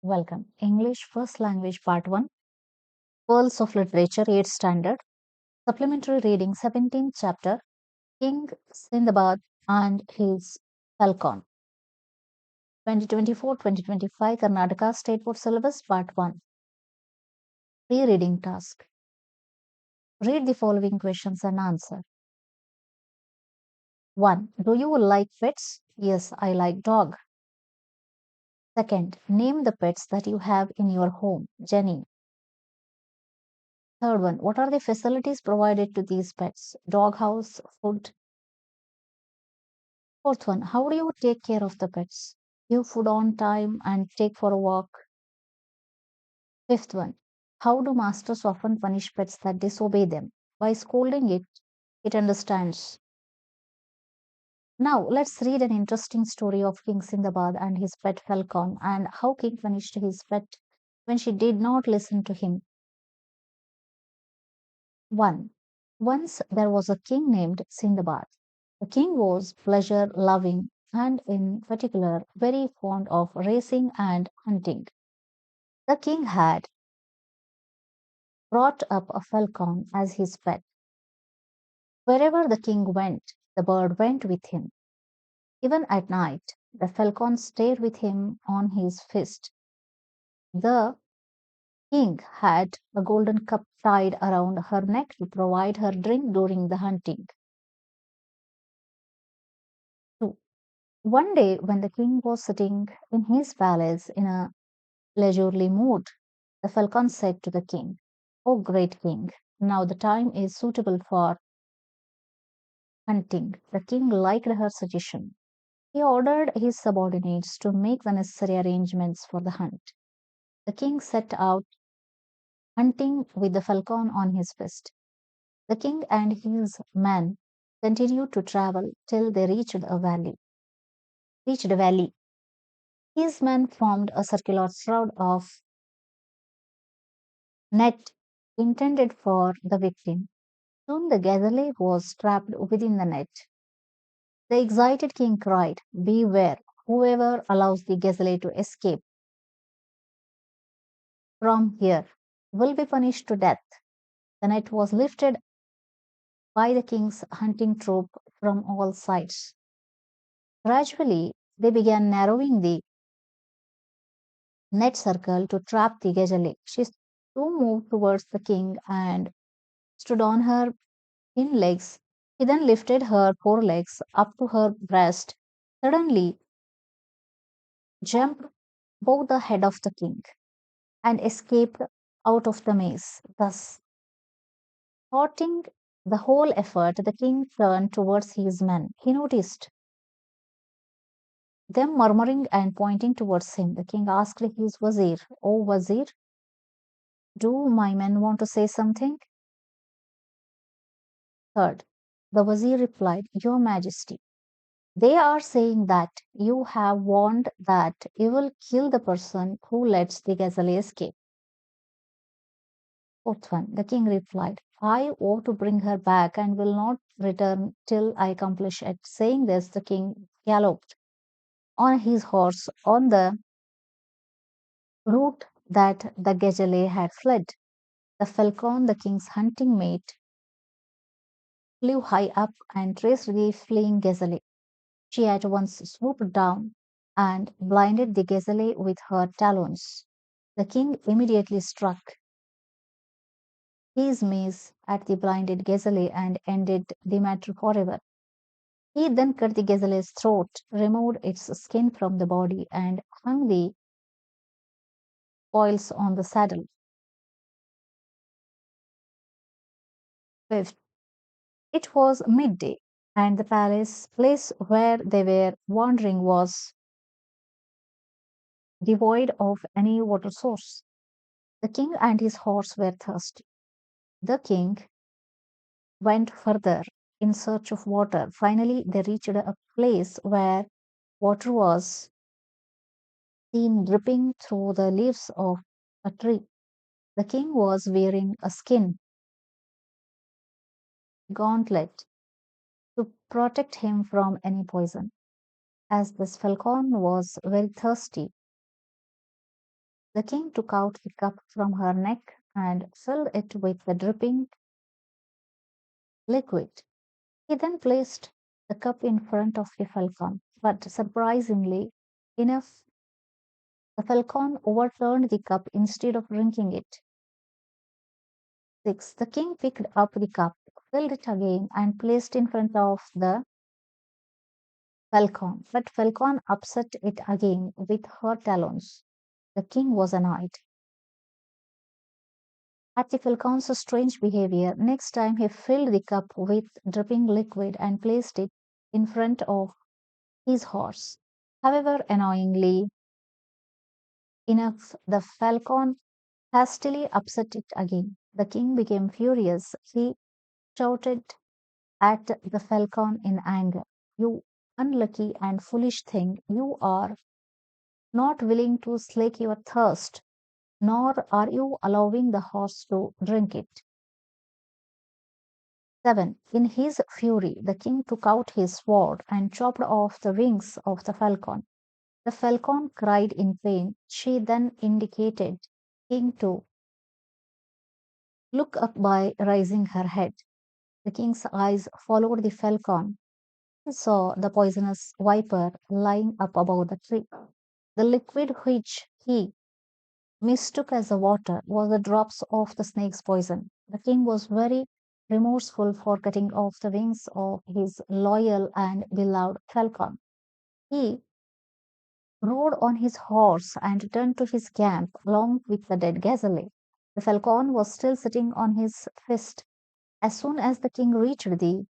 Welcome. English First Language Part 1, Pearls of Literature, 8th Standard, Supplementary Reading, 17th Chapter, King Sindbad and His Falcon, 2024-2025 Karnataka State Board Syllabus, Part 1. Pre-reading task. Read the following questions and answer. 1. Do you like pets? Yes, I like dog. Second, name the pets that you have in your home. Jenny. Third one, what are the facilities provided to these pets? Dog house, food. Fourth one, how do you take care of the pets? Give food on time and take for a walk. Fifth one, how do masters often punish pets that disobey them? By scolding it, it understands. Now, let's read an interesting story of King Sindbad and his pet falcon and how King punished his pet when she did not listen to him. 1. Once there was a king named Sindbad. The king was pleasure loving and, in particular, very fond of racing and hunting. The king had brought up a falcon as his pet. Wherever the king went, the bird went with him. Even at night, the falcon stayed with him on his fist. The king had a golden cup tied around her neck to provide her drink during the hunting. 2. One day, when the king was sitting in his palace in a leisurely mood, the falcon said to the king, "O great king, now the time is suitable for hunting." The king liked her suggestion. He ordered his subordinates to make the necessary arrangements for the hunt. The king set out hunting with the falcon on his fist. The king and his men continued to travel till they reached a valley. His men formed a circular shroud of net intended for the victim. Soon the gazelle was trapped within the net. The excited king cried, "Beware! Whoever allows the gazelle to escape from here will be punished to death." The net was lifted by the king's hunting troop from all sides. Gradually, they began narrowing the net circle to trap the gazelle. She soon moved towards the king and stood on her hind legs. He then lifted her forelegs up to her breast, suddenly jumped above the head of the king, and escaped out of the maze. Thus, thwarting the whole effort, the king turned towards his men. He noticed them murmuring and pointing towards him. The king asked his wazir, "O wazir, do my men want to say something?" Third, the wazir replied, "Your Majesty, they are saying that you have warned that you will kill the person who lets the gazelle escape." Fourth one, the king replied, "I ought to bring her back and will not return till I accomplish it." Saying this, the king galloped on his horse on the route that the gazelle had fled. The falcon, the king's hunting mate, flew high up and traced the fleeing gazelle. She at once swooped down and blinded the gazelle with her talons. The king immediately struck his mace at the blinded gazelle and ended the matter forever. He then cut the gazelle's throat, removed its skin from the body, and hung the spoils on the saddle. Fifth, it was midday, and the place where they were wandering was devoid of any water source. The king and his horse were thirsty. The king went further in search of water. Finally, they reached a place where water was seen dripping through the leaves of a tree. The king was wearing a skin gauntlet to protect him from any poison. As this falcon was very thirsty, The king took out the cup from her neck and filled it with the dripping liquid. He then placed the cup in front of the falcon, but surprisingly enough, the falcon overturned the cup instead of drinking it. 6. The king picked up the cup, filled it again, and placed in front of the falcon, but falcon upset it again with her talons. The king was annoyed at the falcon's strange behavior. Next time he filled the cup with dripping liquid and placed it in front of his horse. However, annoyingly enough, the falcon hastily upset it again. The king became furious. He shouted at the falcon in anger. You unlucky and foolish thing, you are not willing to slake your thirst, nor are you allowing the horse to drink it. 7. In his fury, the king took out his sword and chopped off the wings of the falcon. The falcon cried in pain. She then indicated king to look up by raising her head. The king's eyes followed the falcon. He saw the poisonous viper lying up above the tree. The liquid which he mistook as the water was the drops of the snake's poison. The king was very remorseful for cutting off the wings of his loyal and beloved falcon. He rode on his horse and returned to his camp along with the dead gazelle. The falcon was still sitting on his fist. As soon as the king reached the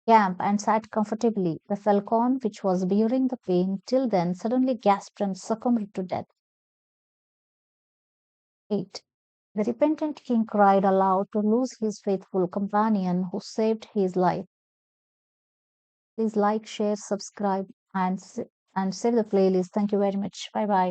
camp and sat comfortably, the falcon, which was bearing the pain till then, suddenly gasped and succumbed to death. 8. The repentant king cried aloud to lose his faithful companion who saved his life. Please like, share, subscribe, and save the playlist. Thank you very much. Bye bye.